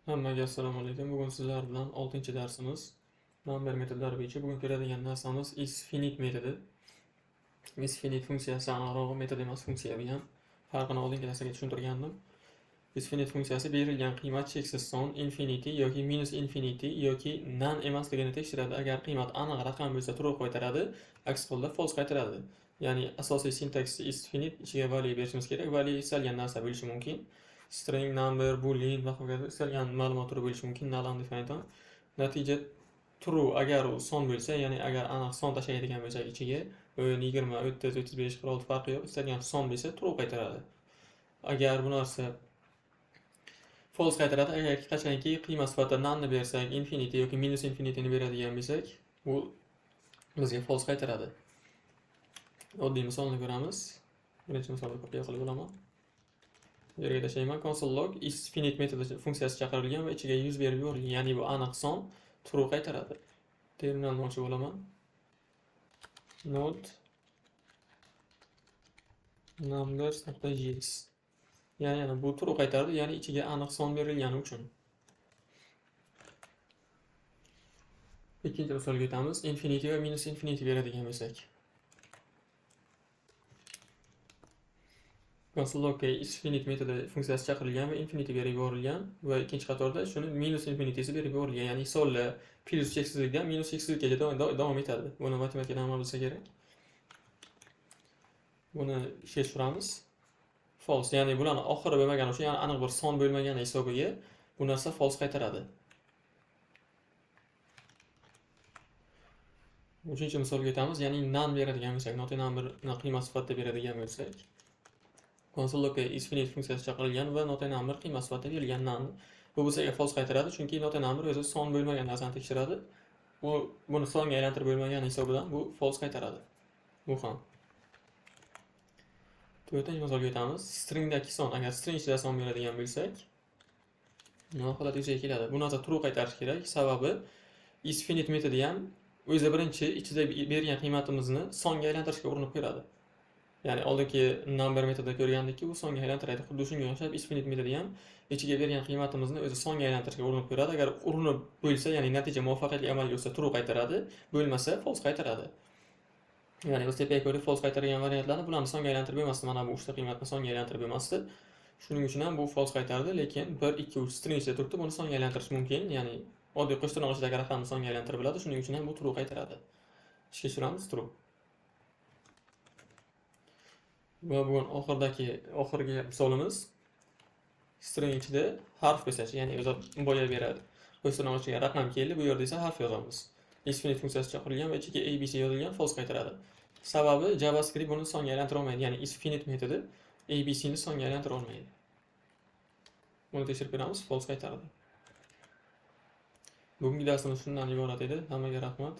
Hammaga assalomu alaykum. Bugun sizlar bilan 6-darsimiz. Number metodlari bo'yicha bugun ko'radigan narsamiz isfinit metodi. Isfinit funksiyasi aniqrog'i metod emas, funksiya bu ham. Farqini oldingi darsaga tushuntirgandim. Isfinit funksiyasi berilgan qiymat cheksiz son, infinity yoki minus infinity yoki non emasligini tekshiradi. Agar qiymat aniq raqam bo'lsa true qaytaradi, aks holda false qaytaradi. Ya'ni asosiy sintaksi isfinit ichiga value berishimiz kerak. Value istalgan narsa bo'lishi mumkin. String, number, boolean va hokazo istalgan ma'lumot turi bo'lishi mumkin. Null undefined. Natija true agar u son bo'lsa, ya'ni agar aniq son tashlaydigan bo'lsak ichiga 20, 30, 35 qirol farqi yo'q. Istalgan son bo'lsa true qaytaradi. Agar bu narsa false qaytaradi. Agar qachonki qiymat sifatida nullni bersak, infinity yoki minus infinityni beradigan bo'lsak, bu bizga false qaytaradi. Oddiy misolni ko'ramiz. Birinchi misolni kopiya qilib olaman. Yerga tashlayman. Console log isfinit metodi funksiyasi chaqirilgan va ichiga 100 berib yuborilgan. Ya'ni bu aniq son true qaytaradi. Terminalni ochib olaman. Node numbers.js. Ya'ni bu true qaytardi, ya'ni ichiga aniq son berilgani uchun. Ikkinchi misolga o'tamiz. Infinity va minus infinity beradigan bo'lsak. Console log isfinit metodi funksiyasi chaqirilgan va infinity berib yuborilgan va ikkinchi qatorda shuni minus infinitysi berib yuborilgan. Ya'ni sollar plus cheksizlikdan minus cheksizlikka davom etadi. Buni matematikadan amal bo'lsa kerak. Buni ishga tushiramiz. False, ya'ni bularni oxiri bo'lmagani uchun, ya'ni aniq bir son bo'lmagani hisobiga bu narsa false qaytaradi. Uchinchi misolga o'tamiz. Ya'ni none beradigan bo'lsak, not a number qiymat sifatida beradigan bo'lsak, console log isfinit funksiyasi chaqirilgan va not a number qiymat sifatida berilgan none. Bu bizga false qaytaradi, chunki not a number o'zi son bo'lmagan narsani tekshiradi. Buni songa aylantirib bo'lmagan hisobidan bu false qaytaradi. Bu ham. To'rtinchi misolga o'tamiz. Stringdagi son, agar string ichida son beradigan bo'lsak, nima holat yuzaga keladi? Bu narsa true qaytarish kerak. Sababi isfinit metodi ham o'zi birinchi ichida bergan qiymatimizni songa aylantirishga urinib ko'radi. Ya'ni oldingi number metodida ko'rgandikki, bu songa aylantiradi. Xuddi shunga o'xshab isfinit metodi ham ichiga bergan qiymatimizni o'zi songa aylantirishga urinib ko'radi. Agar urinib bo'lsa, ya'ni natija muvaffaqiyatli amalga oshsa true qaytaradi, bo'lmasa false qaytaradi. Ya'ni biz tepaga ko'rib false qaytargan variantlarni bularni songa aylantirib bo'lmasdi. Mana bu 3 ta qiymatni songa aylantirib bo'lmasdi. Shuning uchun ham bu false qaytardi, lekin 1, 2, 3 string ichida turibdi, buni songa aylantirish mumkin. Ya'ni oddiy qo'shtirnoq ichidagi raqamni songa aylantirib bo'ladi. Shuning uchun ham bu true qaytaradi. Ishga tushiramiz true. Va bugun oxirgi misolimiz string ichida harf bo'lsa, ya'ni o'zi boya beradi. Qo'shtirnoq ichiga raqam keldi, bu yerda esa harf yozamiz. Isfinit funksiyasi chaqirilgan va ichiga abc yozilgan false qaytaradi. Sababi JavaScript buni songa aylantira olmaydi, ya'ni isfinit metodi abc ni songa aylantira olmaydi. Buni tekshirib ko'ramiz, false qaytaradi. Bugungi darsimiz shundan iborat edi. Hammaga rahmat.